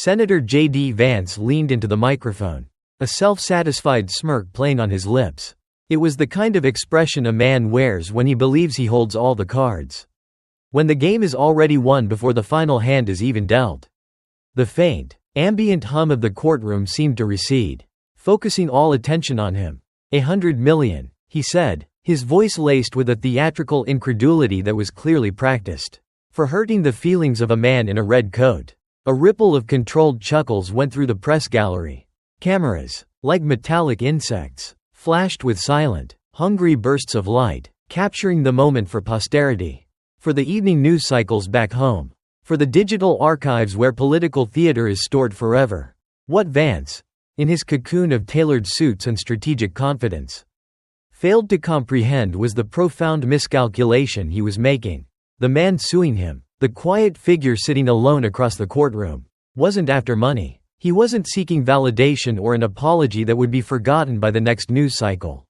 Senator J.D. Vance leaned into the microphone, a self-satisfied smirk playing on his lips. It was the kind of expression a man wears when he believes he holds all the cards. When the game is already won before the final hand is even dealt. The faint, ambient hum of the courtroom seemed to recede, focusing all attention on him. $100 million, he said, his voice laced with a theatrical incredulity that was clearly practiced. For hurting the feelings of a man in a red coat. A ripple of controlled chuckles went through the press gallery. Cameras, like metallic insects, flashed with silent, hungry bursts of light, capturing the moment for posterity. For the evening news cycles back home. For the digital archives where political theater is stored forever. What Vance, in his cocoon of tailored suits and strategic confidence, failed to comprehend was the profound miscalculation he was making. The man suing him, the quiet figure sitting alone across the courtroom, wasn't after money. He wasn't seeking validation or an apology that would be forgotten by the next news cycle.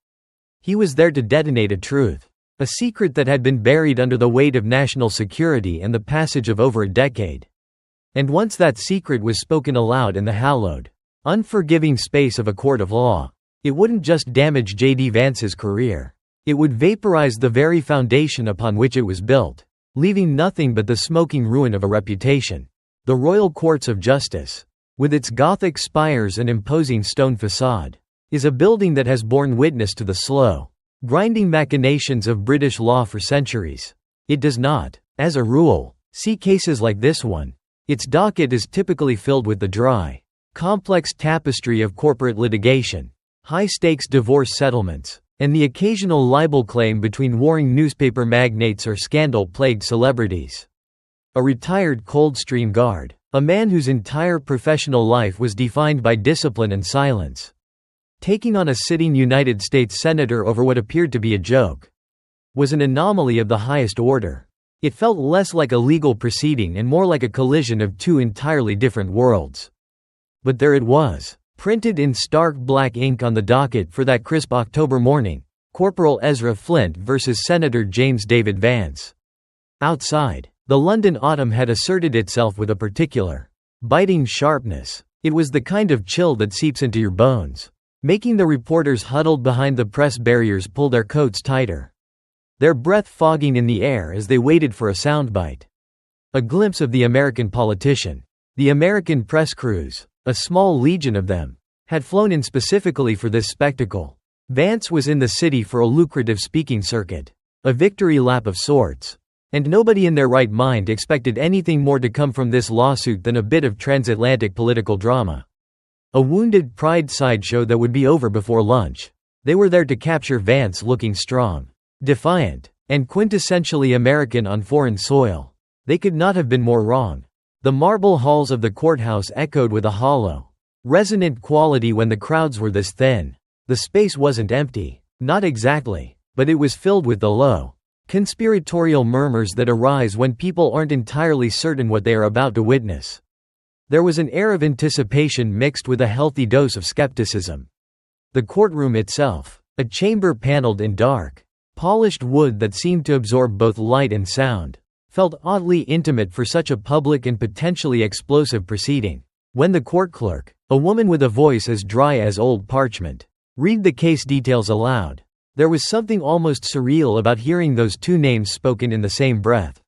He was there to detonate a truth, a secret that had been buried under the weight of national security and the passage of over a decade. And once that secret was spoken aloud in the hallowed, unforgiving space of a court of law, it wouldn't just damage J.D. Vance's career. It would vaporize the very foundation upon which it was built, leaving nothing but the smoking ruin of a reputation. The Royal Courts of Justice, with its Gothic spires and imposing stone facade, is a building that has borne witness to the slow, grinding machinations of British law for centuries. It does not, as a rule, see cases like this one. Its docket is typically filled with the dry, complex tapestry of corporate litigation, high-stakes divorce settlements, and the occasional libel claim between warring newspaper magnates or scandal-plagued celebrities. A retired Coldstream Guard, a man whose entire professional life was defined by discipline and silence, taking on a sitting United States senator over what appeared to be a joke, was an anomaly of the highest order. It felt less like a legal proceeding and more like a collision of two entirely different worlds. But there it was, printed in stark black ink on the docket for that crisp October morning: Corporal Ezra Flint versus Senator James David Vance. Outside, the London autumn had asserted itself with a particular, biting sharpness. It was the kind of chill that seeps into your bones, making the reporters huddled behind the press barriers pull their coats tighter, their breath fogging in the air as they waited for a soundbite. A glimpse of the American politician. The American press crews, a small legion of them, had flown in specifically for this spectacle. Vance was in the city for a lucrative speaking circuit, a victory lap of sorts. And nobody in their right mind expected anything more to come from this lawsuit than a bit of transatlantic political drama. A wounded pride sideshow that would be over before lunch. They were there to capture Vance looking strong, defiant, and quintessentially American on foreign soil. They could not have been more wrong. The marble halls of the courthouse echoed with a hollow, resonant quality when the crowds were this thin. The space wasn't empty, not exactly, but it was filled with the low, conspiratorial murmurs that arise when people aren't entirely certain what they are about to witness. There was an air of anticipation mixed with a healthy dose of skepticism. The courtroom itself, a chamber paneled in dark, polished wood that seemed to absorb both light and sound, felt oddly intimate for such a public and potentially explosive proceeding. When the court clerk, a woman with a voice as dry as old parchment, read the case details aloud, there was something almost surreal about hearing those two names spoken in the same breath.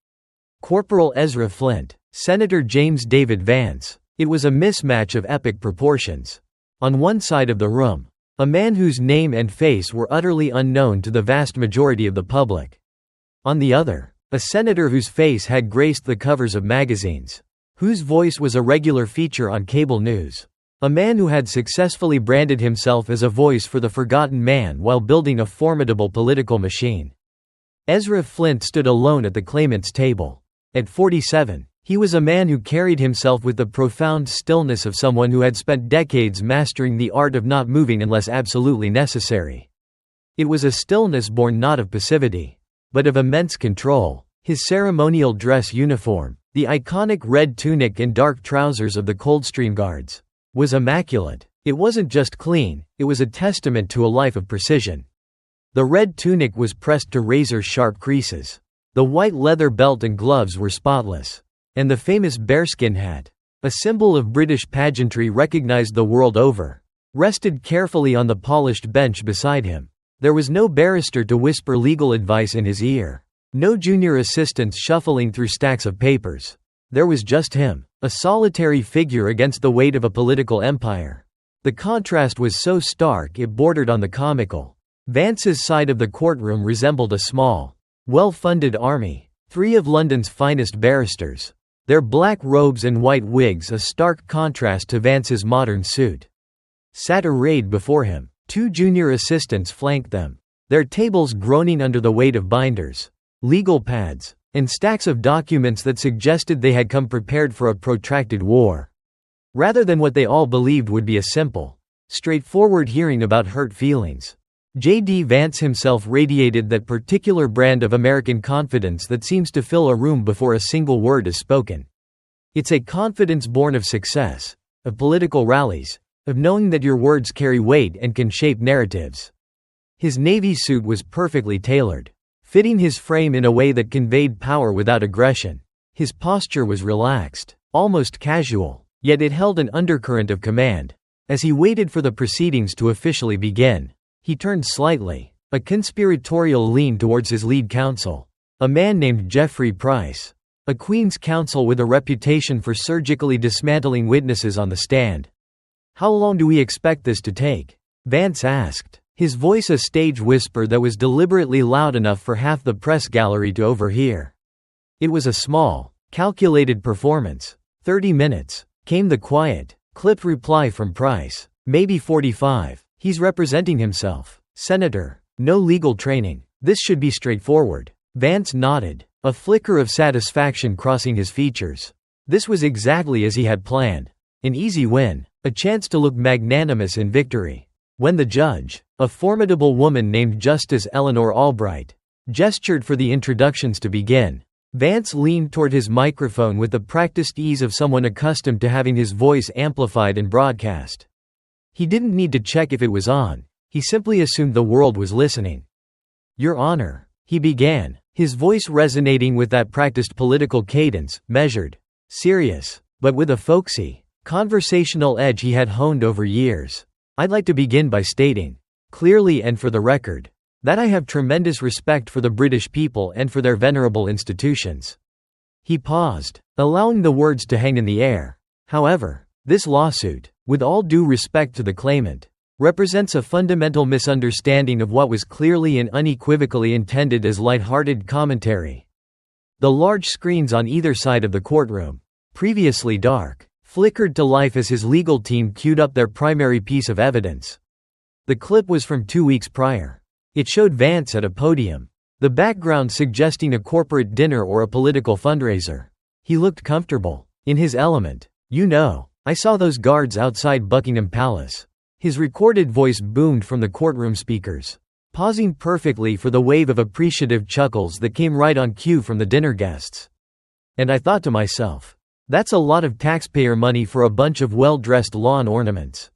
Corporal Ezra Flint, Senator James David Vance. It was a mismatch of epic proportions. On one side of the room, a man whose name and face were utterly unknown to the vast majority of the public. On the other, a senator whose face had graced the covers of magazines, whose voice was a regular feature on cable news. A man who had successfully branded himself as a voice for the forgotten man while building a formidable political machine. Ezra Flint stood alone at the claimant's table. At 47, he was a man who carried himself with the profound stillness of someone who had spent decades mastering the art of not moving unless absolutely necessary. It was a stillness born not of passivity, but of immense control. His ceremonial dress uniform, the iconic red tunic and dark trousers of the Coldstream Guards, was immaculate. It wasn't just clean, it was a testament to a life of precision. The red tunic was pressed to razor-sharp creases. The white leather belt and gloves were spotless. And the famous bearskin hat, a symbol of British pageantry recognized the world over, rested carefully on the polished bench beside him. There was no barrister to whisper legal advice in his ear. No junior assistants shuffling through stacks of papers. There was just him, a solitary figure against the weight of a political empire. The contrast was so stark it bordered on the comical. Vance's side of the courtroom resembled a small, well-funded army. 3 of London's finest barristers. Their black robes and white wigs a stark contrast to Vance's modern suit. Sat arrayed before him. 2 junior assistants flanked them, their tables groaning under the weight of binders, legal pads, and stacks of documents that suggested they had come prepared for a protracted war, rather than what they all believed would be a simple, straightforward hearing about hurt feelings. J.D. Vance himself radiated that particular brand of American confidence that seems to fill a room before a single word is spoken. It's a confidence born of success, of political rallies, of knowing that your words carry weight and can shape narratives. His navy suit was perfectly tailored, fitting his frame in a way that conveyed power without aggression. His posture was relaxed, almost casual, yet it held an undercurrent of command. As he waited for the proceedings to officially begin, he turned slightly, a conspiratorial lean towards his lead counsel, a man named Geoffrey Price, a Queen's counsel with a reputation for surgically dismantling witnesses on the stand. "How long do we expect this to take?" Vance asked, his voice a stage whisper that was deliberately loud enough for half the press gallery to overhear. It was a small, calculated performance. 30 minutes, came the quiet, clipped reply from Price. "Maybe 45. He's representing himself. Senator. No legal training. This should be straightforward." Vance nodded, a flicker of satisfaction crossing his features. This was exactly as he had planned. An easy win, a chance to look magnanimous in victory. When the judge, a formidable woman named Justice Eleanor Albright, gestured for the introductions to begin, Vance leaned toward his microphone with the practiced ease of someone accustomed to having his voice amplified and broadcast. He didn't need to check if it was on, he simply assumed the world was listening. "Your Honor," he began, his voice resonating with that practiced political cadence, measured, serious, but with a folksy, conversational edge he had honed over years. "I'd like to begin by stating, clearly and for the record, that I have tremendous respect for the British people and for their venerable institutions." He paused, allowing the words to hang in the air. "However, this lawsuit, with all due respect to the claimant, represents a fundamental misunderstanding of what was clearly and unequivocally intended as light-hearted commentary." The large screens on either side of the courtroom, previously dark, flickered to life as his legal team queued up their primary piece of evidence. The clip was from 2 weeks prior. It showed Vance at a podium, the background suggesting a corporate dinner or a political fundraiser. He looked comfortable, in his element. "You know, I saw those guards outside Buckingham Palace." His recorded voice boomed from the courtroom speakers, pausing perfectly for the wave of appreciative chuckles that came right on cue from the dinner guests. "And I thought to myself, that's a lot of taxpayer money for a bunch of well-dressed lawn ornaments."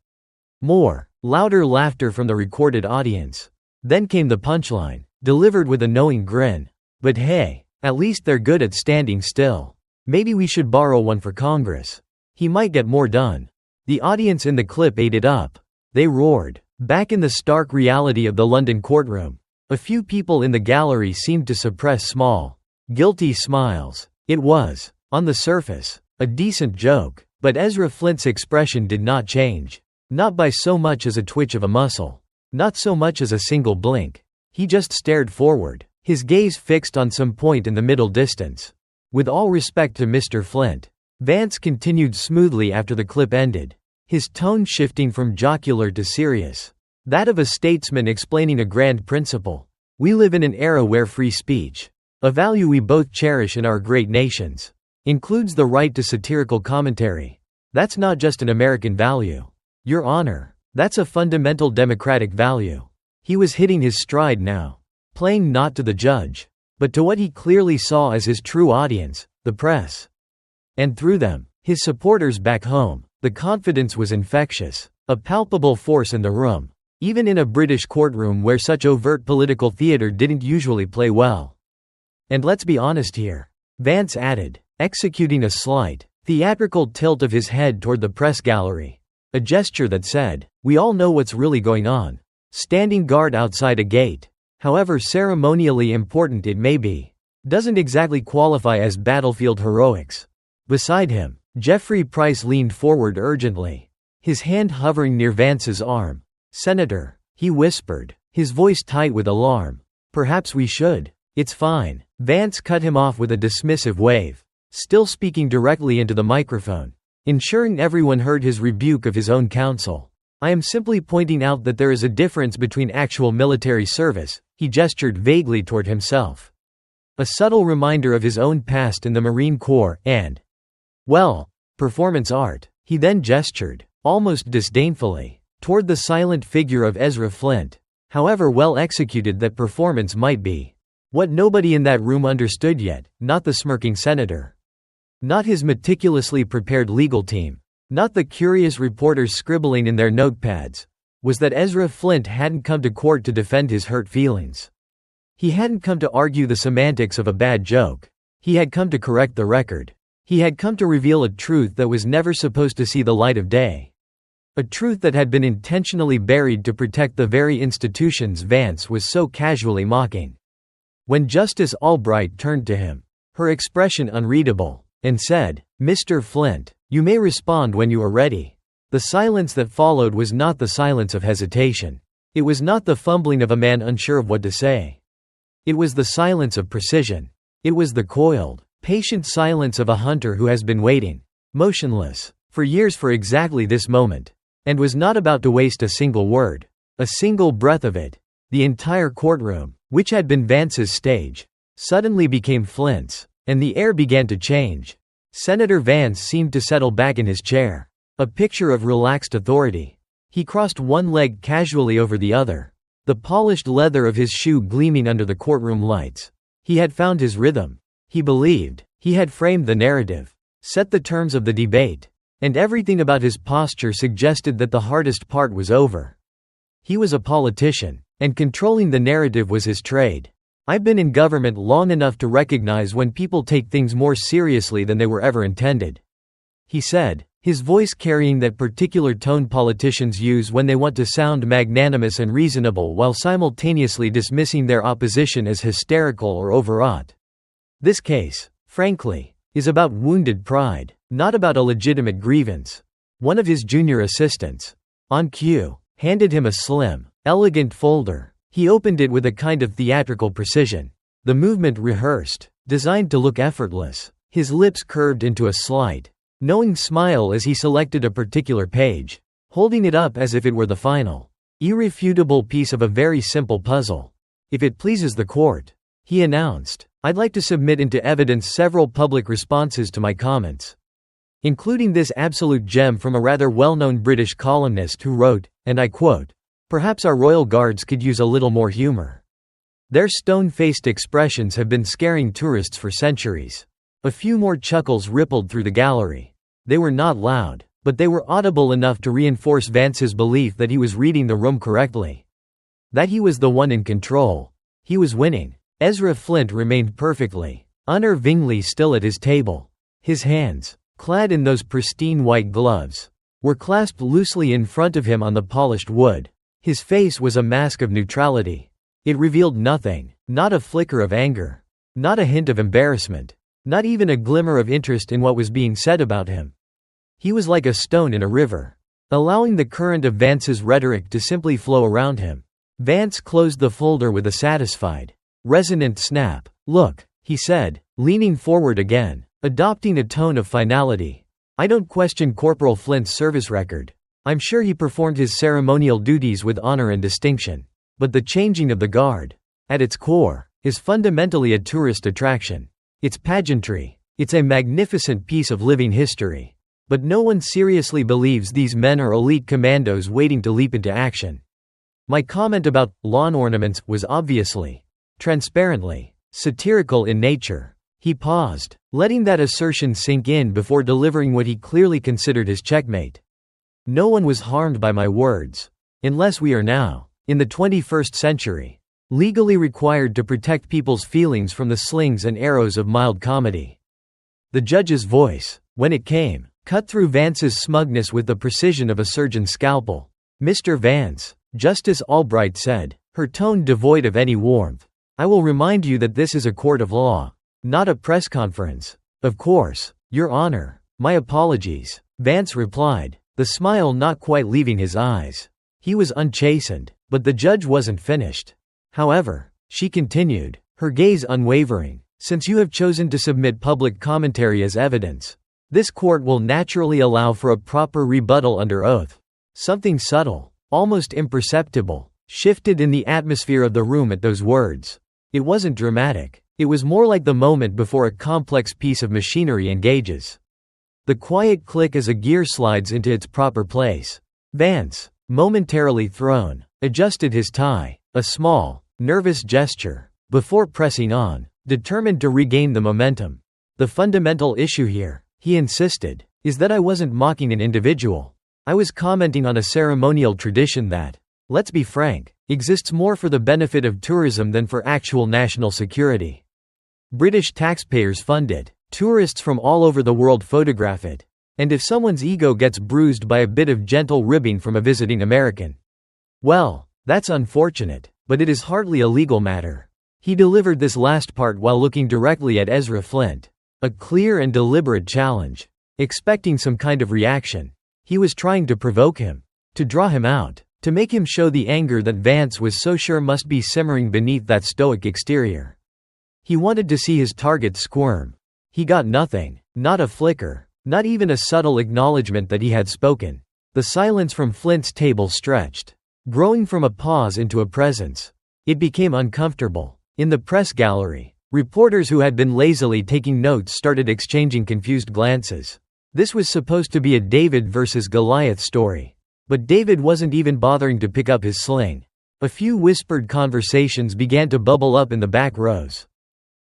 More, louder laughter from the recorded audience. Then came the punchline, delivered with a knowing grin. "But hey, at least they're good at standing still. Maybe we should borrow one for Congress. He might get more done." The audience in the clip ate it up. They roared. Back in the stark reality of the London courtroom, a few people in the gallery seemed to suppress small, guilty smiles. It was, on the surface, a decent joke, but Ezra Flint's expression did not change. Not by so much as a twitch of a muscle. Not so much as a single blink. He just stared forward, his gaze fixed on some point in the middle distance. "With all respect to Mr. Flint," Vance continued smoothly after the clip ended, his tone shifting from jocular to serious, that of a statesman explaining a grand principle. "We live in an era where free speech, a value we both cherish in our great nations, includes the right to satirical commentary. That's not just an American value. Your Honor, that's a fundamental democratic value." He was hitting his stride now, playing not to the judge, but to what he clearly saw as his true audience, the press. And through them, his supporters back home. The confidence was infectious, a palpable force in the room, even in a British courtroom where such overt political theater didn't usually play well. "And let's be honest here," Vance added, executing a slight, theatrical tilt of his head toward the press gallery. A gesture that said, "We all know what's really going on." Standing guard outside a gate, however ceremonially important it may be, doesn't exactly qualify as battlefield heroics. Beside him, Jeffrey Price leaned forward urgently, his hand hovering near Vance's arm. "Senator," he whispered, his voice tight with alarm. "Perhaps we should." "It's fine." Vance cut him off with a dismissive wave, still speaking directly into the microphone, ensuring everyone heard his rebuke of his own counsel. "I am simply pointing out that there is a difference between actual military service." He gestured vaguely toward himself. A subtle reminder of his own past in the Marine Corps and, well, performance art. He then gestured, almost disdainfully, toward the silent figure of Ezra Flint, however well executed that performance might be. What nobody in that room understood yet, not the smirking senator, not his meticulously prepared legal team, not the curious reporters scribbling in their notepads, was that Ezra Flint hadn't come to court to defend his hurt feelings. He hadn't come to argue the semantics of a bad joke. He had come to correct the record. He had come to reveal a truth that was never supposed to see the light of day. A truth that had been intentionally buried to protect the very institutions Vance was so casually mocking. When Justice Albright turned to him, her expression unreadable, and said, "Mr. Flint, you may respond when you are ready," the silence that followed was not the silence of hesitation. It was not the fumbling of a man unsure of what to say. It was the silence of precision. It was the coiled, patient silence of a hunter who has been waiting, motionless, for years for exactly this moment, and was not about to waste a single word, a single breath of it. The entire courtroom, which had been Vance's stage, suddenly became Flint's, and the air began to change. Senator Vance seemed to settle back in his chair, a picture of relaxed authority. He crossed one leg casually over the other, the polished leather of his shoe gleaming under the courtroom lights. He had found his rhythm. He believed. He had framed the narrative, set the terms of the debate, and everything about his posture suggested that the hardest part was over. He was a politician, and controlling the narrative was his trade. "I've been in government long enough to recognize when people take things more seriously than they were ever intended," he said, his voice carrying that particular tone politicians use when they want to sound magnanimous and reasonable while simultaneously dismissing their opposition as hysterical or overwrought. "This case, frankly, is about wounded pride, not about a legitimate grievance." One of his junior assistants, on cue, handed him a slim, elegant folder. He opened it with a kind of theatrical precision, the movement rehearsed, designed to look effortless. His lips curved into a slight, knowing smile as he selected a particular page, holding it up as if it were the final, irrefutable piece of a very simple puzzle. "If it pleases the court," he announced, "I'd like to submit into evidence several public responses to my comments, including this absolute gem from a rather well-known British columnist who wrote, and I quote, 'Perhaps our royal guards could use a little more humor. Their stone-faced expressions have been scaring tourists for centuries.'" A few more chuckles rippled through the gallery. They were not loud, but they were audible enough to reinforce Vance's belief that he was reading the room correctly, that he was the one in control. He was winning. Ezra Flint remained perfectly, unnervingly still at his table. His hands, clad in those pristine white gloves, were clasped loosely in front of him on the polished wood. His face was a mask of neutrality. It revealed nothing, not a flicker of anger, not a hint of embarrassment, not even a glimmer of interest in what was being said about him. He was like a stone in a river, allowing the current of Vance's rhetoric to simply flow around him. Vance closed the folder with a satisfied, resonant snap. "Look," he said, leaning forward again, adopting a tone of finality. "I don't question Corporal Flint's service record. I'm sure he performed his ceremonial duties with honor and distinction. But the changing of the guard, at its core, is fundamentally a tourist attraction. It's pageantry. It's a magnificent piece of living history. But no one seriously believes these men are elite commandos waiting to leap into action." My comment about lawn ornaments was obviously, transparently, satirical in nature. He paused, letting that assertion sink in before delivering what he clearly considered his checkmate. "No one was harmed by my words. Unless we are now, in the 21st century, legally required to protect people's feelings from the slings and arrows of mild comedy." The judge's voice, When it came, cut through Vance's smugness with the precision of a surgeon's scalpel. "Mr. Vance," Justice Albright said, her tone devoid of any warmth, "I will remind you that this is a court of law, not a press conference." "Of course, Your Honor. My apologies," Vance replied, the smile not quite leaving his eyes. He was unchastened, but the judge wasn't finished. "However," she continued, her gaze unwavering, "since you have chosen to submit public commentary as evidence, this court will naturally allow for a proper rebuttal under oath." Something subtle, almost imperceptible, shifted in the atmosphere of the room at those words. It wasn't dramatic. It was more like the moment before a complex piece of machinery engages. The quiet click as a gear slides into its proper place. Vance, momentarily thrown, adjusted his tie, a small, nervous gesture, before pressing on, determined to regain the momentum. "The fundamental issue here," he insisted, "is that I wasn't mocking an individual. I was commenting on a ceremonial tradition that, let's be frank, exists more for the benefit of tourism than for actual national security. British taxpayers fund it, tourists from all over the world photograph it, and if someone's ego gets bruised by a bit of gentle ribbing from a visiting American, well, that's unfortunate, but it is hardly a legal matter." He delivered this last part while looking directly at Ezra Flint. A clear and deliberate challenge. Expecting some kind of reaction. He was trying to provoke him. To draw him out. To make him show the anger that Vance was so sure must be simmering beneath that stoic exterior. He wanted to see his target squirm. He got nothing. Not a flicker. Not even a subtle acknowledgement that he had spoken. The silence from Flint's table stretched, growing from a pause into a presence. It became uncomfortable. In the press gallery, reporters who had been lazily taking notes started exchanging confused glances. This was supposed to be a David versus Goliath story. But David wasn't even bothering to pick up his sling. A few whispered conversations began to bubble up in the back rows.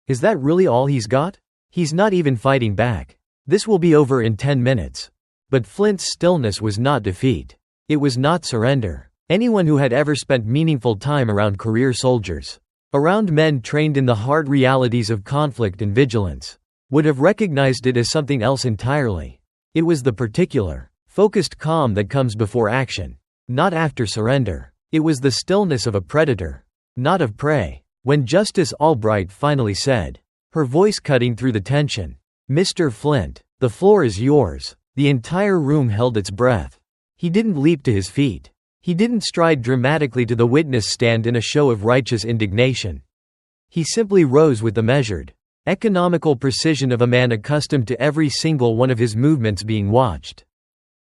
Is that really all he's got? He's not even fighting back. This will be over in 10 minutes. But Flint's stillness was not defeat. It was not surrender. Anyone who had ever spent meaningful time around career soldiers, around men trained in the hard realities of conflict and vigilance, would have recognized it as something else entirely. It was the particular, focused calm that comes before action, not after surrender. It was the stillness of a predator, not of prey. When Justice Albright finally said, her voice cutting through the tension, "Mr. Flint, the floor is yours," the entire room held its breath. He didn't leap to his feet. He didn't stride dramatically to the witness stand in a show of righteous indignation. He simply rose with the measured, economical precision of a man accustomed to every single one of his movements being watched,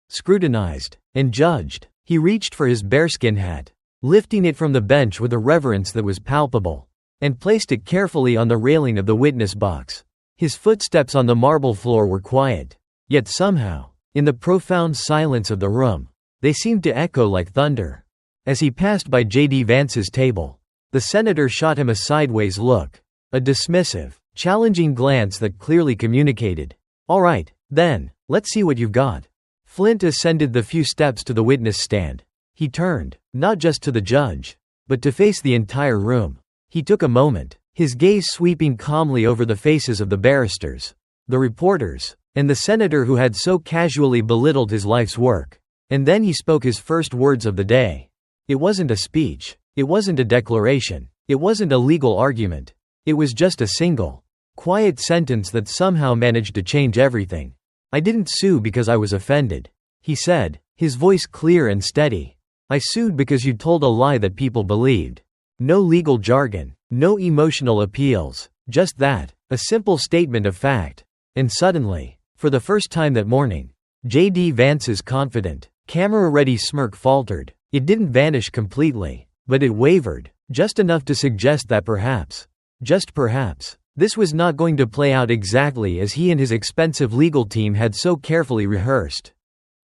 scrutinized, and judged. He reached for his bearskin hat, lifting it from the bench with a reverence that was palpable, and placed it carefully on the railing of the witness box. His footsteps on the marble floor were quiet, yet somehow, in the profound silence of the room, they seemed to echo like thunder. As he passed by J.D. Vance's table, the senator shot him a sideways look, a dismissive, challenging glance that clearly communicated, "All right, then, let's see what you've got." Flint ascended the few steps to the witness stand. He turned, not just to the judge, but to face the entire room. He took a moment, his gaze sweeping calmly over the faces of the barristers, the reporters, and the senator who had so casually belittled his life's work. And then he spoke his first words of the day. It wasn't a speech. It wasn't a declaration. It wasn't a legal argument. It was just a single, quiet sentence that somehow managed to change everything. "I didn't sue because I was offended," he said, his voice clear and steady. "I sued because you told a lie that people believed. No legal jargon, no emotional appeals, just that, a simple statement of fact." And suddenly, for the first time that morning, J.D. Vance's confident, camera-ready smirk faltered. It didn't vanish completely, but it wavered, just enough to suggest that perhaps, just perhaps, this was not going to play out exactly as he and his expensive legal team had so carefully rehearsed.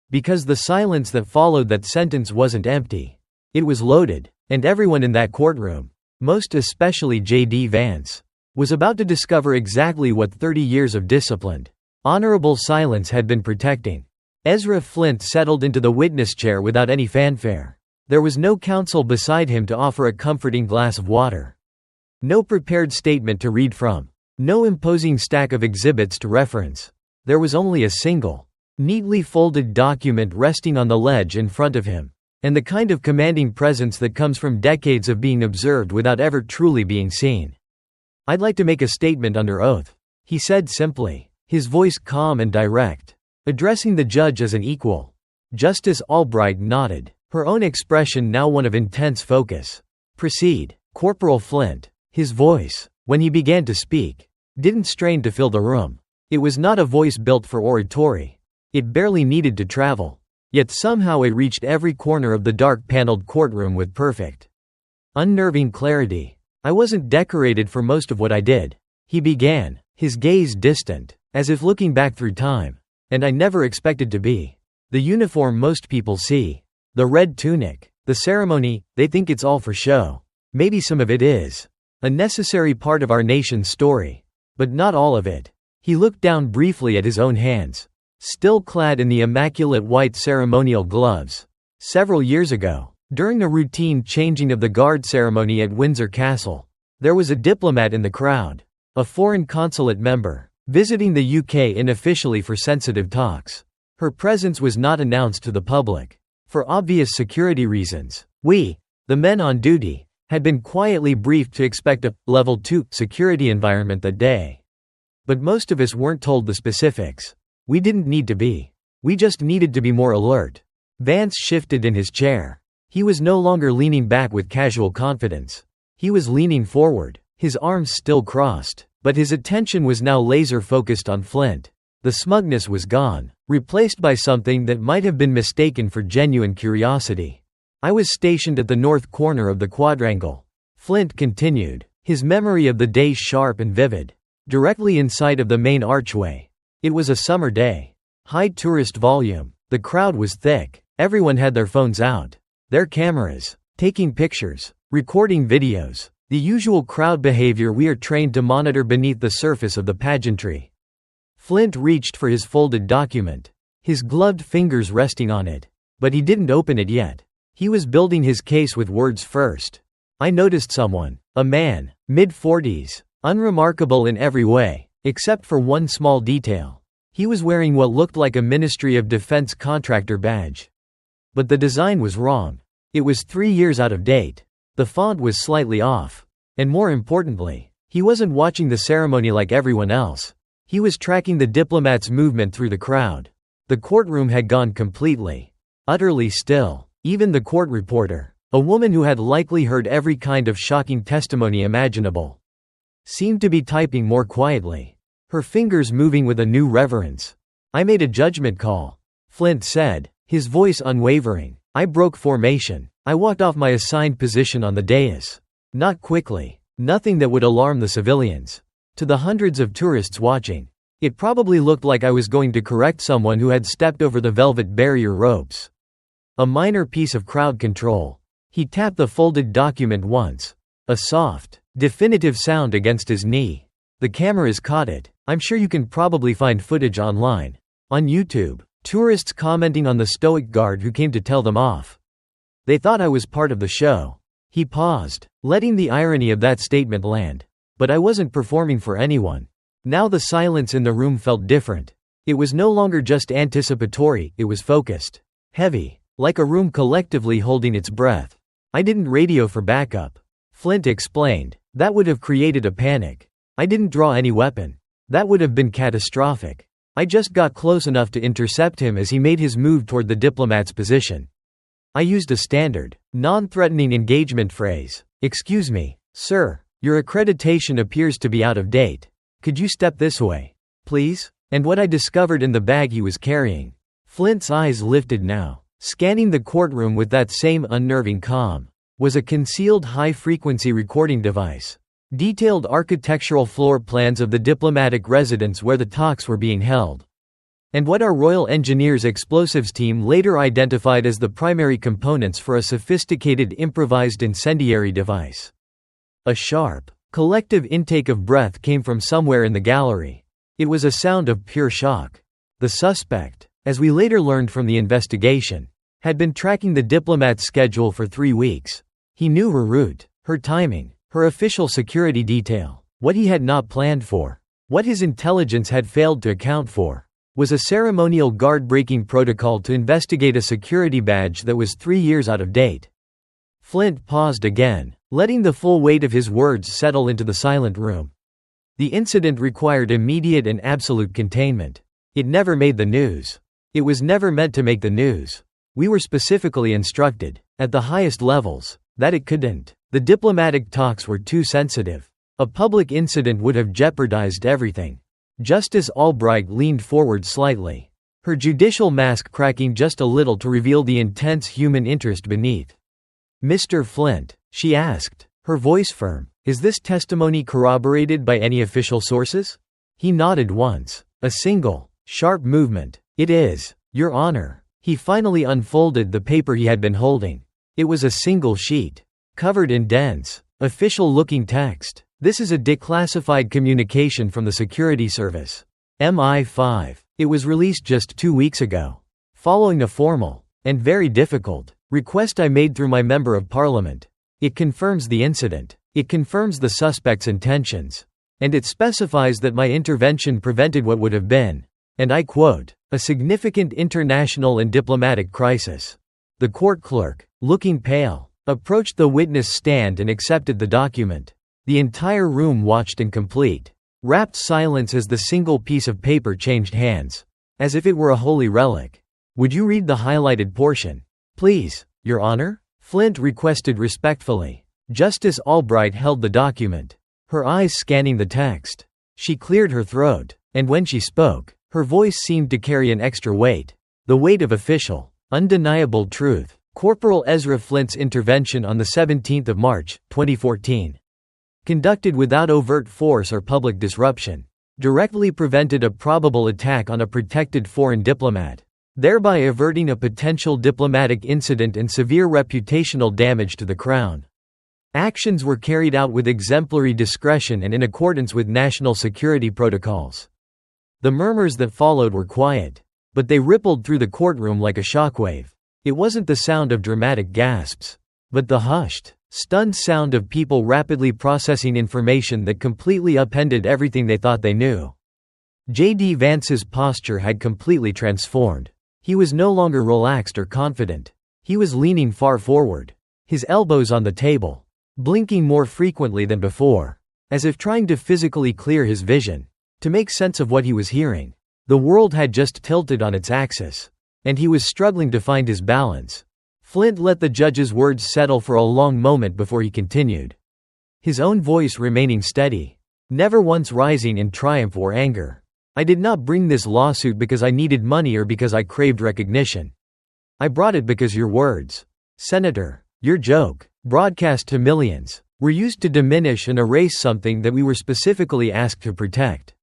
Because the silence that followed that sentence wasn't empty. It was loaded, and everyone in that courtroom, most especially J.D. Vance, was about to discover exactly what 30 years of disciplined, honorable silence had been protecting. Ezra Flint settled into the witness chair without any fanfare. There was no counsel beside him to offer a comforting glass of water. No prepared statement to read from. No imposing stack of exhibits to reference. There was only a single, neatly folded document resting on the ledge in front of him, and the kind of commanding presence that comes from decades of being observed without ever truly being seen. "I'd like to make a statement under oath," he said simply, his voice calm and direct, addressing the judge as an equal. Justice Albright nodded, her own expression now one of intense focus. "Proceed, Corporal Flint." His voice, when he began to speak, didn't strain to fill the room. It was not a voice built for oratory. It barely needed to travel. Yet somehow it reached every corner of the dark-paneled courtroom with perfect, unnerving clarity. "I wasn't decorated for most of what I did," he began, his gaze distant, as if looking back through time. "And I never expected to be. The uniform most people see. The red tunic. The ceremony, they think it's all for show. Maybe some of it is. A necessary part of our nation's story. But not all of it." He looked down briefly at his own hands, still clad in the immaculate white ceremonial gloves. "Several years ago, during a routine changing of the guard ceremony at Windsor Castle, there was a diplomat in the crowd, a foreign consulate member, visiting the UK unofficially for sensitive talks. Her presence was not announced to the public. For obvious security reasons, we, the men on duty, had been quietly briefed to expect a Level 2 security environment that day. But most of us weren't told the specifics. We didn't need to be. We just needed to be more alert." Vance shifted in his chair. He was no longer leaning back with casual confidence. He was leaning forward, his arms still crossed, but his attention was now laser-focused on Flint. The smugness was gone, replaced by something that might have been mistaken for genuine curiosity. "I was stationed at the north corner of the quadrangle," Flint continued, his memory of the day sharp and vivid, directly in sight of the main archway. "It was a summer day. High tourist volume. The crowd was thick. Everyone had their phones out. Their cameras. Taking pictures. Recording videos. The usual crowd behavior we are trained to monitor beneath the surface of the pageantry." Flint reached for his folded document, his gloved fingers resting on it. But he didn't open it yet. He was building his case with words first. "I noticed someone, a man, mid-40s, unremarkable in every way, except for one small detail. He was wearing what looked like a Ministry of Defense contractor badge. But the design was wrong. It was 3 years out of date. The font was slightly off. And more importantly, he wasn't watching the ceremony like everyone else. He was tracking the diplomat's movement through the crowd. The courtroom had gone completely, utterly still. Even the court reporter, a woman who had likely heard every kind of shocking testimony imaginable, seemed to be typing more quietly, her fingers moving with a new reverence. "I made a judgment call," Flint said, his voice unwavering. "I broke formation. I walked off my assigned position on the dais. Not quickly. Nothing that would alarm the civilians. To the hundreds of tourists watching, it probably looked like I was going to correct someone who had stepped over the velvet barrier ropes. A minor piece of crowd control." He tapped the folded document once. A soft, definitive sound against his knee. "The cameras caught it. I'm sure you can probably find footage online. On YouTube. Tourists commenting on the stoic guard who came to tell them off. They thought I was part of the show." He paused, letting the irony of that statement land. "But I wasn't performing for anyone." Now the silence in the room felt different. It was no longer just anticipatory, it was focused. Heavy. Like a room collectively holding its breath. "I didn't radio for backup," Flint explained. "That would have created a panic. I didn't draw any weapon. That would have been catastrophic. I just got close enough to intercept him as he made his move toward the diplomat's position. I used a standard, non-threatening engagement phrase. 'Excuse me, sir, your accreditation appears to be out of date. Could you step this way, please?' And what I discovered in the bag he was carrying." Flint's eyes lifted now, scanning the courtroom with that same unnerving calm, was a concealed high-frequency recording device. Detailed architectural floor plans of the diplomatic residence where the talks were being held. And what our Royal Engineers explosives team later identified as the primary components for a sophisticated improvised incendiary device. A sharp, collective intake of breath came from somewhere in the gallery. It was a sound of pure shock. The suspect, as we later learned from the investigation, had been tracking the diplomat's schedule for 3 weeks. He knew her route, her timing, her official security detail, what he had not planned for, what his intelligence had failed to account for. was a ceremonial guard-breaking protocol to investigate a security badge that was 3 years out of date. Flint paused again, letting the full weight of his words settle into the silent room. The incident required immediate and absolute containment. It never made the news. It was never meant to make the news. We were specifically instructed, at the highest levels, that it couldn't. The diplomatic talks were too sensitive. A public incident would have jeopardized everything. Justice Albright leaned forward slightly, her judicial mask cracking just a little to reveal the intense human interest beneath. "Mr. Flint," she asked, her voice firm, "is this testimony corroborated by any official sources?" He nodded once. A single, sharp movement. "It is, Your Honor." He finally unfolded the paper he had been holding. It was a single sheet, covered in dense, official-looking text. "This is a declassified communication from the Security Service. MI5. It was released just 2 weeks ago. Following a formal, and very difficult, request I made through my Member of Parliament. It confirms the incident. It confirms the suspect's intentions. And it specifies that my intervention prevented what would have been, and I quote, a significant international and diplomatic crisis." The court clerk, looking pale, approached the witness stand and accepted the document. The entire room watched in complete, rapt silence as the single piece of paper changed hands, as if it were a holy relic. "Would you read the highlighted portion, please, Your Honor?" Flint requested respectfully. Justice Albright held the document, her eyes scanning the text. She cleared her throat, and when she spoke, her voice seemed to carry an extra weight. The weight of official, undeniable truth. Corporal Ezra Flint's intervention on the 17th of March, 2014. Conducted without overt force or public disruption, directly prevented a probable attack on a protected foreign diplomat, thereby averting a potential diplomatic incident and severe reputational damage to the Crown. Actions were carried out with exemplary discretion and in accordance with national security protocols. The murmurs that followed were quiet, but they rippled through the courtroom like a shockwave. It wasn't the sound of dramatic gasps, but the hushed, stunned sound of people rapidly processing information that completely upended everything they thought they knew. J.D. Vance's posture had completely transformed. He was no longer relaxed or confident. He was leaning far forward, his elbows on the table, blinking more frequently than before, as if trying to physically clear his vision, to make sense of what he was hearing. The world had just tilted on its axis, and he was struggling to find his balance. Flint let the judge's words settle for a long moment before he continued, his own voice remaining steady, never once rising in triumph or anger. "I did not bring this lawsuit because I needed money or because I craved recognition. I brought it because your words, Senator, your joke, broadcast to millions, were used to diminish and erase something that we were specifically asked to protect."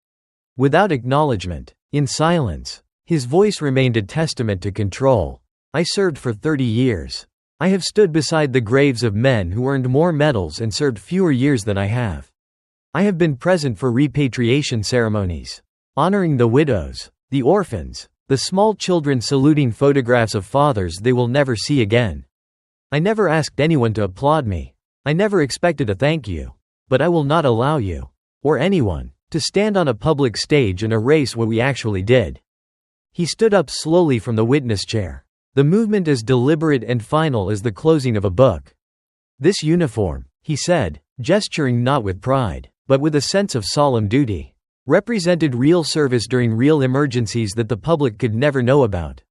Without acknowledgement, in silence, his voice remained a testament to control. "I served for 30 years. I have stood beside the graves of men who earned more medals and served fewer years than I have. I have been present for repatriation ceremonies, honoring the widows, the orphans, the small children saluting photographs of fathers they will never see again. I never asked anyone to applaud me. I never expected a thank you. But I will not allow you, or anyone, to stand on a public stage and erase what we actually did." He stood up slowly from the witness chair, the movement as deliberate and final as the closing of a book. "This uniform," he said, gesturing not with pride, but with a sense of solemn duty, represented real service during real emergencies that the public could never know about.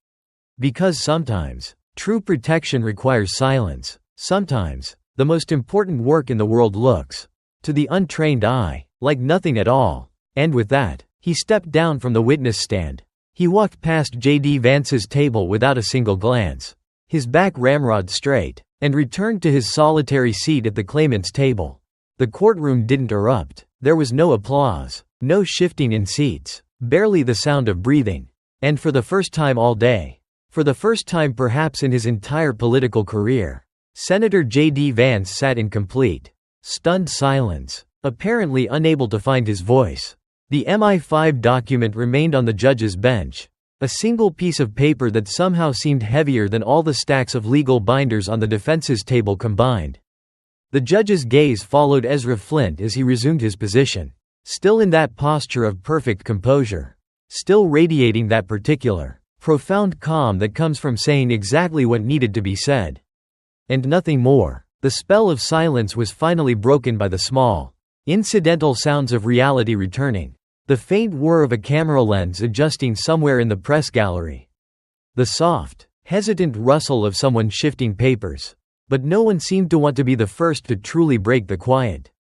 Because sometimes, true protection requires silence. Sometimes, the most important work in the world looks, to the untrained eye, like nothing at all. And with that, he stepped down from the witness stand. He walked past J.D. Vance's table without a single glance, his back ramrod straight, and returned to his solitary seat at the claimant's table. The courtroom didn't erupt. There was no applause, no shifting in seats, barely the sound of breathing. And for the first time all day, for the first time perhaps in his entire political career, Senator J.D. Vance sat in complete, stunned silence, apparently unable to find his voice. The MI5 document remained on the judge's bench, a single piece of paper that somehow seemed heavier than all the stacks of legal binders on the defense's table combined. The judge's gaze followed Ezra Flint as he resumed his position, still in that posture of perfect composure, still radiating that particular, profound calm that comes from saying exactly what needed to be said. And nothing more. The spell of silence was finally broken by the small, incidental sounds of reality returning. The faint whir of a camera lens adjusting somewhere in the press gallery. The soft, hesitant rustle of someone shifting papers. But no one seemed to want to be the first to truly break the quiet.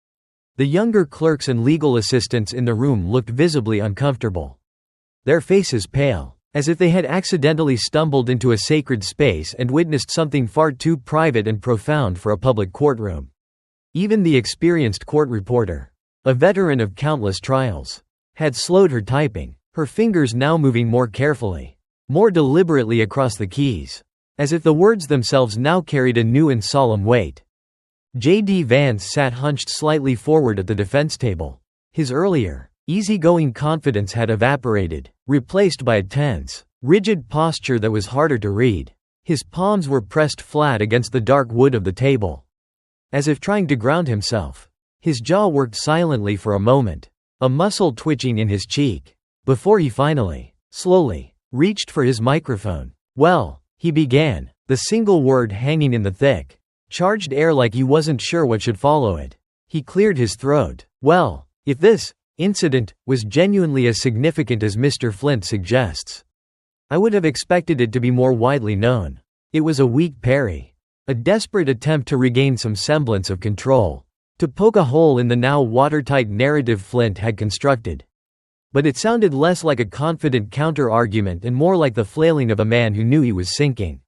The younger clerks and legal assistants in the room looked visibly uncomfortable. Their faces pale, as if they had accidentally stumbled into a sacred space and witnessed something far too private and profound for a public courtroom. Even the experienced court reporter, a veteran of countless trials, had slowed her typing, her fingers now moving more carefully, more deliberately across the keys, as if the words themselves now carried a new and solemn weight. J.D. Vance sat hunched slightly forward at the defense table. His earlier, easygoing confidence had evaporated, replaced by a tense, rigid posture that was harder to read. His palms were pressed flat against the dark wood of the table, as if trying to ground himself. His jaw worked silently for a moment, a muscle twitching in his cheek, before he finally, slowly, reached for his microphone. "Well," he began, the single word hanging in the thick, charged air like he wasn't sure what should follow it. He cleared his throat. "Well, if this incident was genuinely as significant as Mr. Flint suggests, I would have expected it to be more widely known." It was a weak parry, a desperate attempt to regain some semblance of control, to poke a hole in the now watertight narrative Flint had constructed. But it sounded less like a confident counter-argument and more like the flailing of a man who knew he was sinking.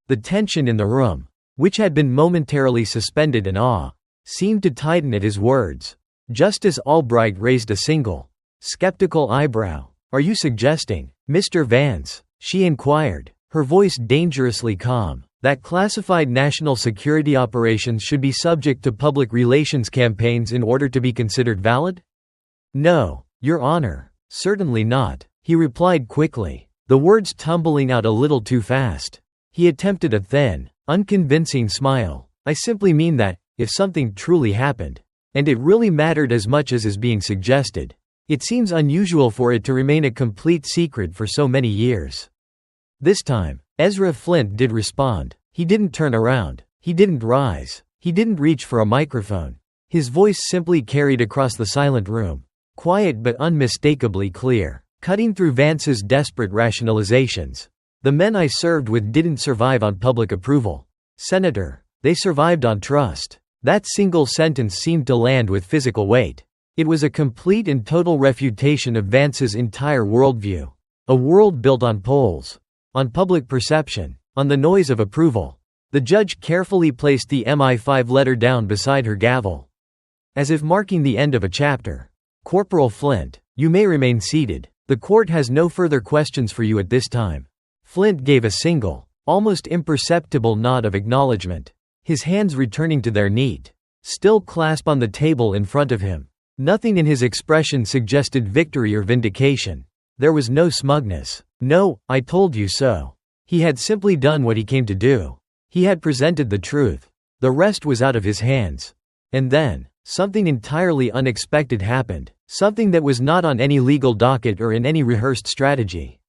The tension in the room, which had been momentarily suspended in awe, seemed to tighten at his words. Justice Albright raised a single, skeptical eyebrow. "Are you suggesting, Mr. Vance," she inquired, her voice dangerously calm, "that classified national security operations should be subject to public relations campaigns in order to be considered valid?" "No, Your Honor, certainly not," he replied quickly, the words tumbling out a little too fast. He attempted a thin, unconvincing smile. "I simply mean that, if something truly happened, and it really mattered as much as is being suggested, it seems unusual for it to remain a complete secret for so many years." This time, Ezra Flint did respond. He didn't turn around. He didn't rise. He didn't reach for a microphone. His voice simply carried across the silent room, quiet but unmistakably clear, cutting through Vance's desperate rationalizations. "The men I served with didn't survive on public approval, Senator. They survived on trust." That single sentence seemed to land with physical weight. It was a complete and total refutation of Vance's entire worldview. A world built on polls, on public perception, on the noise of approval. The judge carefully placed the MI5 letter down beside her gavel, as if marking the end of a chapter. "Corporal Flint, you may remain seated. The court has no further questions for you at this time." Flint gave a single, almost imperceptible nod of acknowledgement, his hands returning to their neat, still clasp on the table in front of him. Nothing in his expression suggested victory or vindication. There was no smugness, no "I told you so." He had simply done what he came to do. He had presented the truth. The rest was out of his hands. And then, something entirely unexpected happened, something that was not on any legal docket or in any rehearsed strategy.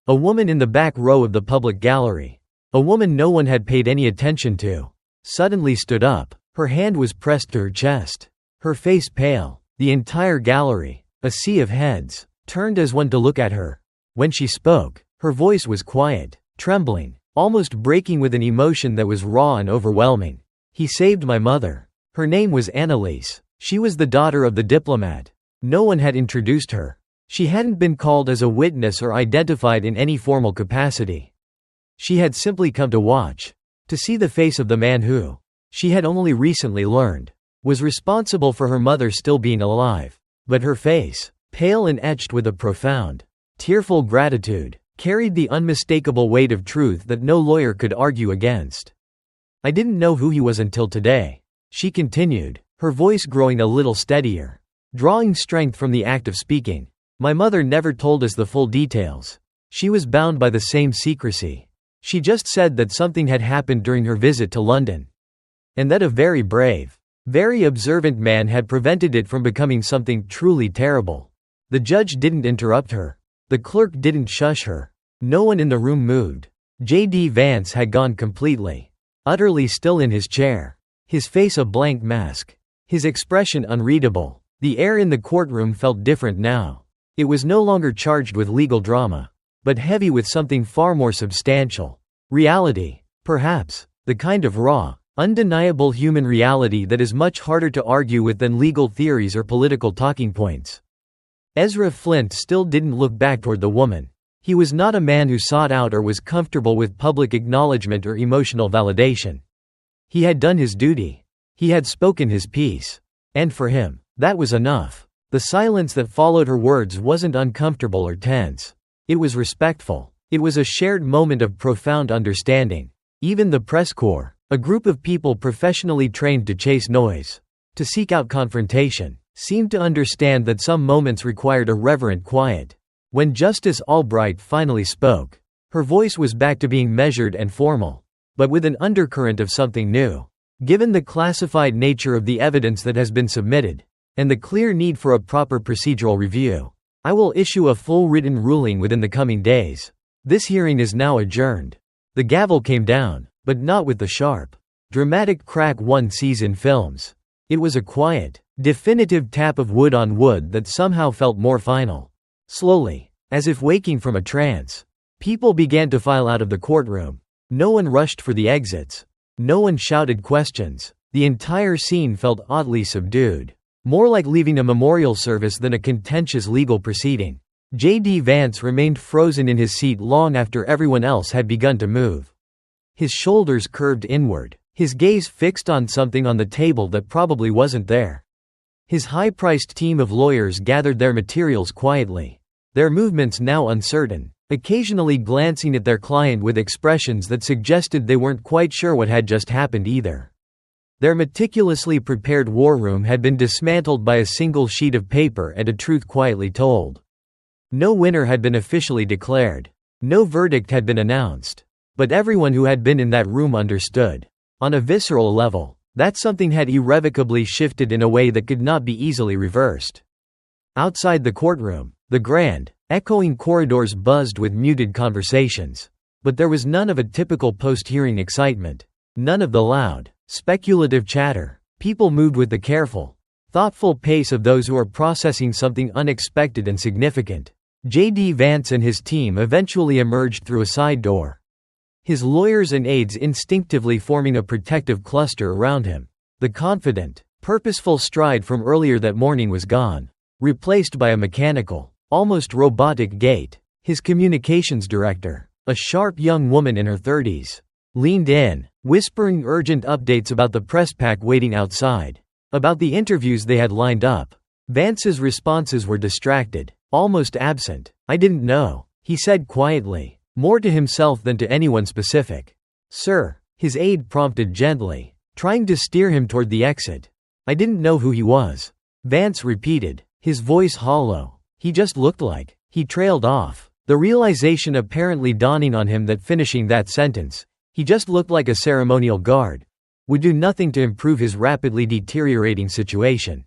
A woman in the back row of the public gallery, a woman no one had paid any attention to, suddenly stood up. Her hand was pressed to her chest, her face pale. The entire gallery, a sea of heads, turned as one to look at her. When she spoke, her voice was quiet, trembling, almost breaking with an emotion that was raw and overwhelming. "He saved my mother. Her name was Annalise. She was the daughter of the diplomat. No one had introduced her. She hadn't been called as a witness or identified in any formal capacity. She had simply come to watch, to see the face of the man who, she had only recently learned, was responsible for her mother still being alive. But her face, pale and etched with a profound, tearful gratitude, carried the unmistakable weight of truth that no lawyer could argue against. "I didn't know who he was until today," she continued, her voice growing a little steadier, drawing strength from the act of speaking. "My mother never told us the full details. She was bound by the same secrecy. She just said that something had happened during her visit to London, and that a very brave, very observant man had prevented it from becoming something truly terrible." The judge didn't interrupt her. The clerk didn't shush her. No one in the room moved. J.D. Vance had gone completely, utterly still in his chair. His face a blank mask. His expression unreadable. The air in the courtroom felt different now. It was no longer charged with legal drama, but heavy with something far more substantial. Reality, perhaps, the kind of raw, undeniable human reality that is much harder to argue with than legal theories or political talking points. Ezra Flint still didn't look back toward the woman. He was not a man who sought out or was comfortable with public acknowledgement or emotional validation. He had done his duty. He had spoken his piece. And for him, that was enough. The silence that followed her words wasn't uncomfortable or tense. It was respectful. It was a shared moment of profound understanding. Even the press corps, a group of people professionally trained to chase noise, to seek out confrontation, seemed to understand that some moments required a reverent quiet. When Justice Albright finally spoke, her voice was back to being measured and formal, but with an undercurrent of something new. Given the classified nature of the evidence that has been submitted, and the clear need for a proper procedural review, I will issue a full written ruling within the coming days. This hearing is now adjourned. The gavel came down, but not with the sharp, dramatic crack one sees in films. It was a quiet, definitive tap of wood on wood that somehow felt more final. Slowly, as if waking from a trance, people began to file out of the courtroom. No one rushed for the exits. No one shouted questions. The entire scene felt oddly subdued, more like leaving a memorial service than a contentious legal proceeding. J.D. Vance remained frozen in his seat long after everyone else had begun to move. His shoulders curved inward, his gaze fixed on something on the table that probably wasn't there. His high-priced team of lawyers gathered their materials quietly, their movements now uncertain, occasionally glancing at their client with expressions that suggested they weren't quite sure what had just happened either. Their meticulously prepared war room had been dismantled by a single sheet of paper and a truth quietly told. No winner had been officially declared. No verdict had been announced. But everyone who had been in that room understood. On a visceral level, that something had irrevocably shifted in a way that could not be easily reversed. Outside the courtroom, the grand, echoing corridors buzzed with muted conversations. But there was none of a typical post-hearing excitement. None of the loud, speculative chatter. People moved with the careful, thoughtful pace of those who are processing something unexpected and significant. J.D. Vance and his team eventually emerged through a side door, his lawyers and aides instinctively forming a protective cluster around him. The confident, purposeful stride from earlier that morning was gone, replaced by a mechanical, almost robotic gait. His communications director, a sharp young woman in her 30s, leaned in, whispering urgent updates about the press pack waiting outside, about the interviews they had lined up. Vance's responses were distracted, almost absent. "I didn't know," he said quietly, more to himself than to anyone specific. "Sir," his aide prompted gently, trying to steer him toward the exit. "I didn't know who he was," Vance repeated, his voice hollow. "He just looked like." He trailed off, the realization apparently dawning on him that finishing that sentence, "he just looked like a ceremonial guard," would do nothing to improve his rapidly deteriorating situation.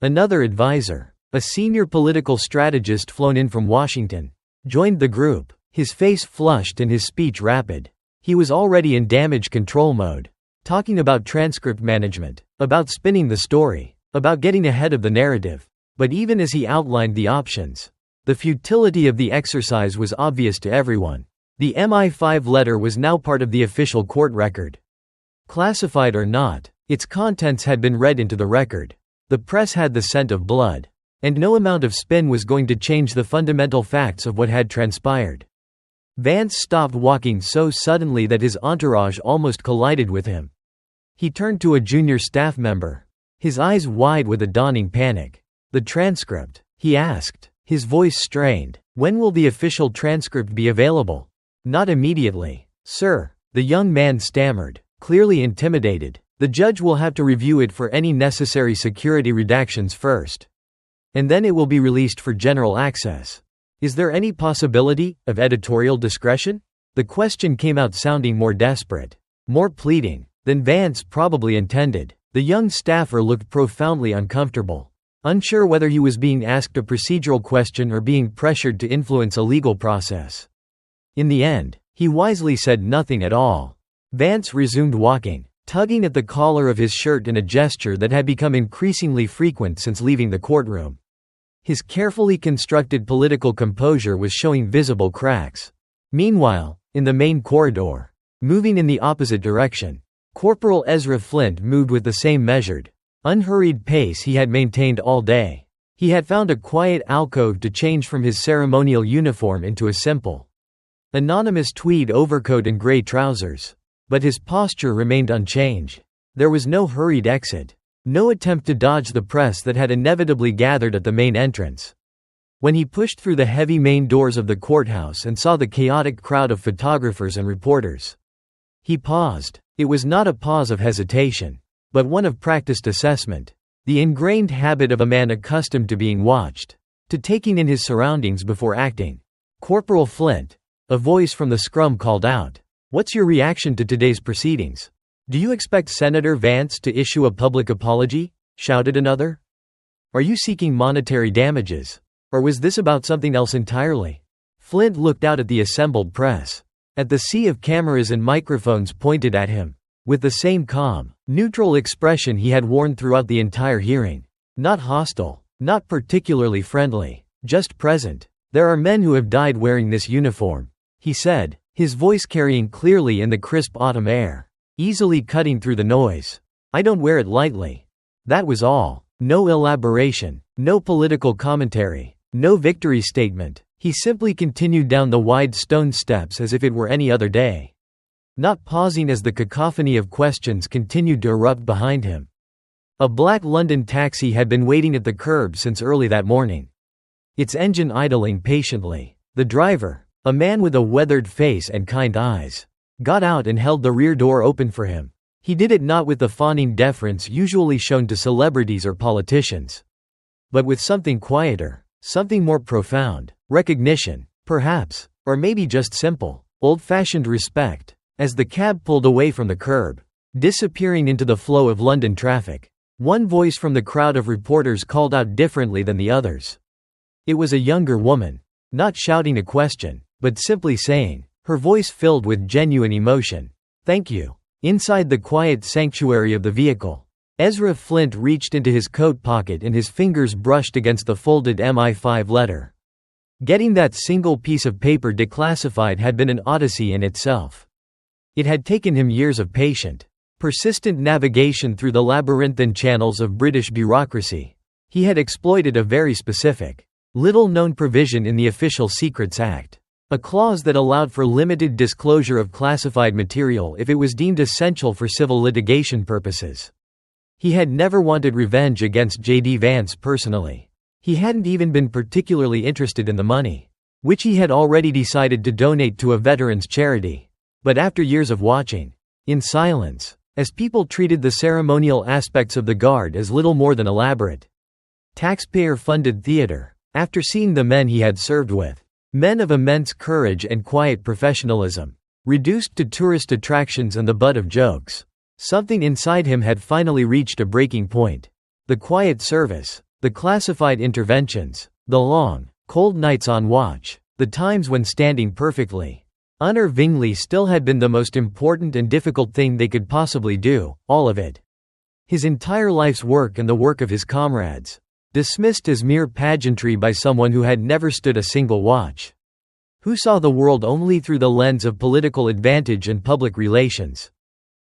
Another advisor, a senior political strategist flown in from Washington, joined the group, his face flushed and his speech rapid. He was already in damage control mode, talking about transcript management, about spinning the story, about getting ahead of the narrative. But even as he outlined the options, the futility of the exercise was obvious to everyone. The MI5 letter was now part of the official court record. Classified or not, its contents had been read into the record. The press had the scent of blood. And no amount of spin was going to change the fundamental facts of what had transpired. Vance stopped walking so suddenly that his entourage almost collided with him. He turned to a junior staff member, his eyes wide with a dawning panic. "The transcript?" he asked, his voice strained. "When will the official transcript be available?" "Not immediately, sir," the young man stammered, clearly intimidated. "The judge will have to review it for any necessary security redactions first. And then it will be released for general access. Is there any possibility of editorial discretion?" The question came out sounding more desperate, more pleading, than Vance probably intended. The young staffer looked profoundly uncomfortable. unsure whether he was being asked a procedural question or being pressured to influence a legal process. In the end, he wisely said nothing at all. Vance resumed walking, tugging at the collar of his shirt in a gesture that had become increasingly frequent since leaving the courtroom. His carefully constructed political composure was showing visible cracks. Meanwhile, in the main corridor, moving in the opposite direction, Corporal Ezra Flint moved with the same measured, unhurried pace he had maintained all day. He had found a quiet alcove to change from his ceremonial uniform into a simple, anonymous tweed overcoat and gray trousers. But his posture remained unchanged. There was no hurried exit, no attempt to dodge the press that had inevitably gathered at the main entrance. When he pushed through the heavy main doors of the courthouse and saw the chaotic crowd of photographers and reporters, he paused. It was not a pause of hesitation, but one of practiced assessment, the ingrained habit of a man accustomed to being watched, to taking in his surroundings before acting. "Corporal Flint," a voice from the scrum called out. "What's your reaction to today's proceedings? Do you expect Senator Vance to issue a public apology?" shouted another. "Are you seeking monetary damages? Or was this about something else entirely?" Flint looked out at the assembled press, at the sea of cameras and microphones pointed at him, with the same calm, neutral expression he had worn throughout the entire hearing. Not hostile, not particularly friendly, just present. "There are men who have died wearing this uniform," he said, his voice carrying clearly in the crisp autumn air, easily cutting through the noise. "I don't wear it lightly." That was all. No elaboration, no political commentary, no victory statement. He simply continued down the wide stone steps as if it were any other day, not pausing as the cacophony of questions continued to erupt behind him. A black London taxi had been waiting at the curb since early that morning, its engine idling patiently. The driver, a man with a weathered face and kind eyes, got out and held the rear door open for him. He did it not with the fawning deference usually shown to celebrities or politicians, but with something quieter, something more profound, recognition, perhaps, or maybe just simple, old-fashioned respect. As the cab pulled away from the curb, disappearing into the flow of London traffic, one voice from the crowd of reporters called out differently than the others. It was a younger woman, not shouting a question, but simply saying, her voice filled with genuine emotion, "Thank you." Inside the quiet sanctuary of the vehicle, Ezra Flint reached into his coat pocket and his fingers brushed against the folded MI5 letter. Getting that single piece of paper declassified had been an odyssey in itself. It had taken him years of patient, persistent navigation through the labyrinthine channels of British bureaucracy. He had exploited a very specific, little-known provision in the Official Secrets Act, a clause that allowed for limited disclosure of classified material if it was deemed essential for civil litigation purposes. He had never wanted revenge against J.D. Vance personally. He hadn't even been particularly interested in the money, which he had already decided to donate to a veterans' charity. But after years of watching, in silence, as people treated the ceremonial aspects of the Guard as little more than elaborate, taxpayer-funded theater, after seeing the men he had served with, men of immense courage and quiet professionalism, reduced to tourist attractions and the butt of jokes, something inside him had finally reached a breaking point. The quiet service, the classified interventions, the long, cold nights on watch, the times when standing perfectly, unnervingly still had been the most important and difficult thing they could possibly do, all of it. His entire life's work and the work of his comrades, dismissed as mere pageantry by someone who had never stood a single watch, who saw the world only through the lens of political advantage and public relations.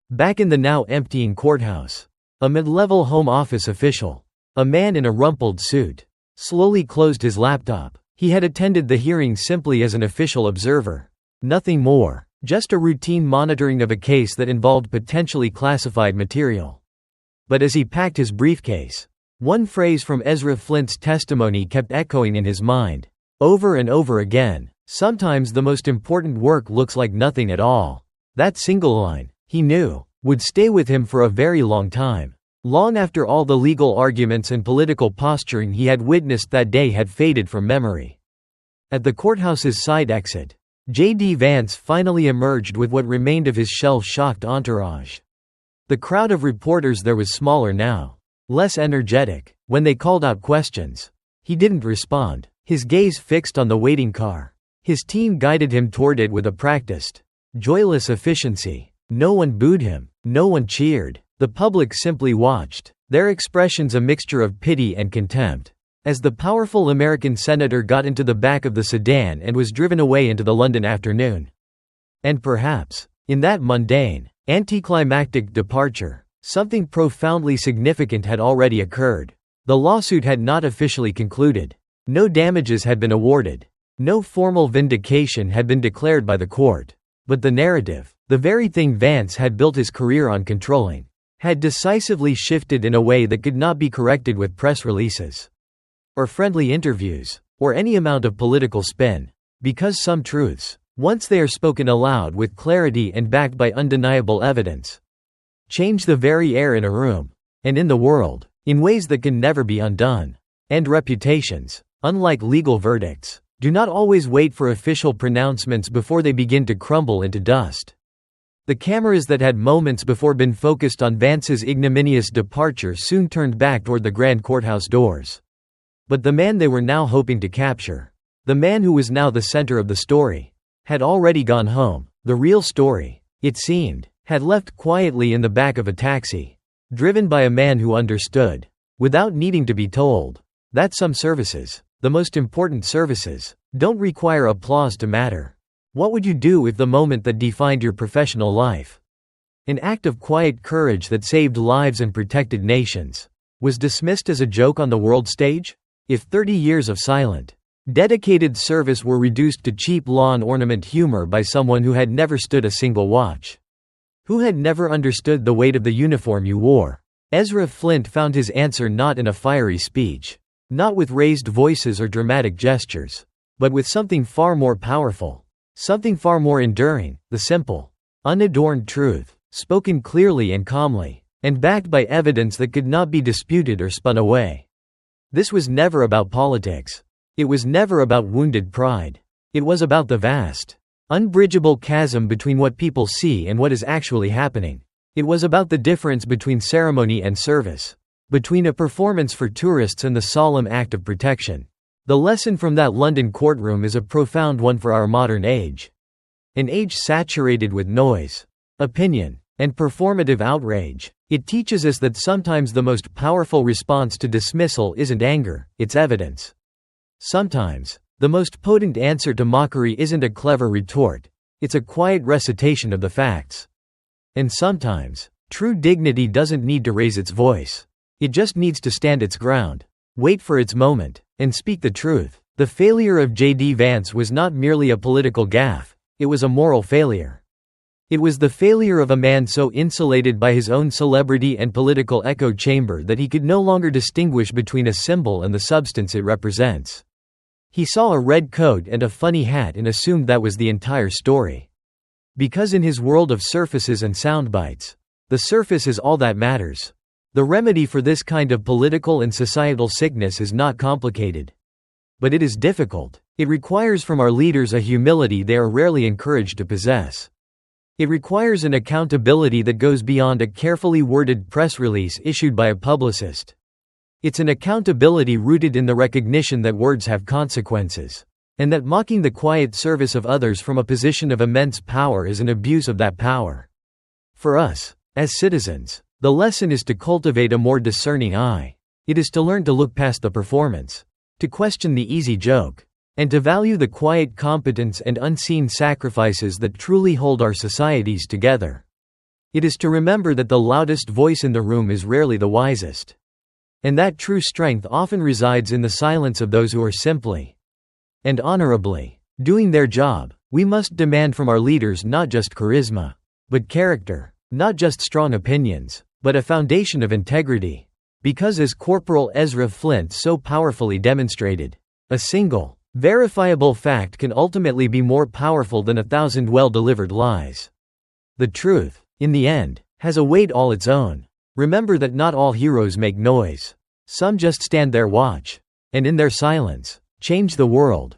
Back in the now emptying courthouse, a mid-level Home Office official, a man in a rumpled suit, slowly closed his laptop. He had attended the hearing simply as an official observer. Nothing more, just a routine monitoring of a case that involved potentially classified material. But as he packed his briefcase, one phrase from Ezra Flint's testimony kept echoing in his mind, over and over again. Sometimes the most important work looks like nothing at all. That single line, he knew, would stay with him for a very long time. Long after all the legal arguments and political posturing he had witnessed that day had faded from memory. At the courthouse's side exit, J.D. Vance finally emerged with what remained of his shell-shocked entourage. The crowd of reporters there was smaller now. less energetic. When they called out questions, he didn't respond, his gaze fixed on the waiting car. His team guided him toward it with a practiced, joyless efficiency. No one booed him. No one cheered. The public simply watched, their expressions a mixture of pity and contempt, as the powerful American senator got into the back of the sedan and was driven away into the London afternoon. And perhaps, in that mundane, anticlimactic departure, something profoundly significant had already occurred. The lawsuit had not officially concluded. No damages had been awarded. No formal vindication had been declared by the court. But the narrative, the very thing Vance had built his career on controlling, had decisively shifted in a way that could not be corrected with press releases, or friendly interviews, or any amount of political spin. Because some truths, once they are spoken aloud with clarity and backed by undeniable evidence, change the very air in a room, and in the world, in ways that can never be undone. And reputations, unlike legal verdicts, do not always wait for official pronouncements before they begin to crumble into dust. The cameras that had moments before been focused on Vance's ignominious departure soon turned back toward the grand courthouse doors. But the man they were now hoping to capture, the man who was now the center of the story, had already gone home. The real story, it seemed, had left quietly in the back of a taxi, driven by a man who understood, without needing to be told, that some services, the most important services, don't require applause to matter. What would you do if the moment that defined your professional life, an act of quiet courage that saved lives and protected nations, was dismissed as a joke on the world stage? If 30 years of silent, dedicated service were reduced to cheap lawn ornament humor by someone who had never stood a single watch, who had never understood the weight of the uniform you wore, Ezra Flint found his answer not in a fiery speech, not with raised voices or dramatic gestures, but with something far more powerful, something far more enduring: the simple, unadorned truth, spoken clearly and calmly, and backed by evidence that could not be disputed or spun away. This was never about politics. It was never about wounded pride. It was about the vast, unbridgeable chasm between what people see and what is actually happening. It was about the difference between ceremony and service, between a performance for tourists and the solemn act of protection. The lesson from that London courtroom is a profound one for our modern age. An age saturated with noise, opinion, and performative outrage. It teaches us that sometimes the most powerful response to dismissal isn't anger, it's evidence. Sometimes, the most potent answer to mockery isn't a clever retort, it's a quiet recitation of the facts. And sometimes, true dignity doesn't need to raise its voice. It just needs to stand its ground, wait for its moment, and speak the truth. The failure of J.D. Vance was not merely a political gaffe, it was a moral failure. It was the failure of a man so insulated by his own celebrity and political echo chamber that he could no longer distinguish between a symbol and the substance it represents. He saw a red coat and a funny hat and assumed that was the entire story. Because in his world of surfaces and soundbites, the surface is all that matters. The remedy for this kind of political and societal sickness is not complicated. But it is difficult. It requires from our leaders a humility they are rarely encouraged to possess. It requires an accountability that goes beyond a carefully worded press release issued by a publicist. It's an accountability rooted in the recognition that words have consequences, and that mocking the quiet service of others from a position of immense power is an abuse of that power. For us, as citizens, the lesson is to cultivate a more discerning eye. It is to learn to look past the performance, to question the easy joke, and to value the quiet competence and unseen sacrifices that truly hold our societies together. It is to remember that the loudest voice in the room is rarely the wisest, and that true strength often resides in the silence of those who are simply and honorably doing their job. We must demand from our leaders not just charisma, but character, not just strong opinions, but a foundation of integrity. Because as Corporal Ezra Flint so powerfully demonstrated, a single, verifiable fact can ultimately be more powerful than 1,000 well-delivered lies. The truth, in the end, has a weight all its own. Remember that not all heroes make noise. Some just stand there, watch, and in their silence, change the world.